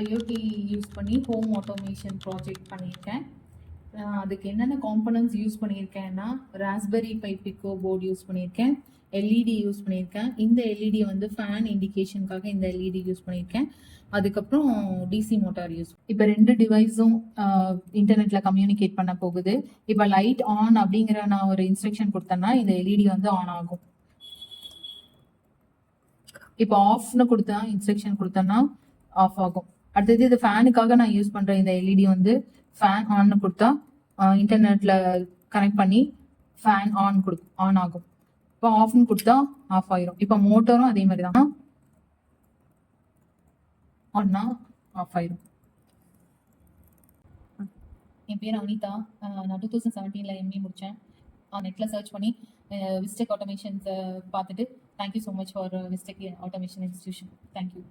IoT use பண்ணி home automation project பண்ணியிருக்கேன். அதுக்கு என்னென்ன காம்பனன்ட்ஸ் யூஸ் பண்ணியிருக்கேன்னா, Raspberry Pi Pico board use பண்ணியிருக்கேன், எல்இடி யூஸ் பண்ணியிருக்கேன். இந்த எல்இடி வந்து ஃபேன் இண்டிகேஷனுக்காக இந்த எல்இடி யூஸ் பண்ணியிருக்கேன். அதுக்கப்புறம் டிசி மோட்டார் யூஸ். இப்போ 2 டிவைஸும் இன்டர்நெட்டில் கம்யூனிகேட் பண்ண போகுது. இப்போ லைட் ஆன் அப்படிங்கிற நான் ஒரு இன்ஸ்ட்ரக்ஷன் கொடுத்தேன்னா இந்த எல்இடி வந்து ஆன் ஆகும். இப்போ ஆஃப்னு கொடுத்தா இன்ஸ்ட்ரக்ஷன் கொடுத்தேன்னா ஆஃப் ஆகும். அடுத்தது இது ஃபேனுக்காக நான் யூஸ் பண்ற இந்த எல்இடி வந்து ஃபேன் ஆன் கொடுத்தா இன்டர்நெட்ல கனெக்ட் பண்ணி ஃபேன் ஆன் ஆகும். இப்போ ஆஃப்னு கொடுத்தா ஆஃப் ஆயிரும். இப்போ மோட்டரும் அதே மாதிரி தான், ஆன்னா ஆஃப் ஆயிரும். என் பேர் அனிதா. நான் 2017 எம்ஏ முடித்தேன். நெட்டில் சர்ச் பண்ணி விஸ்டெக் ஆட்டோமேஷன்ஸை பார்த்துட்டு thank you so much for Vistech automation institution. Thank you.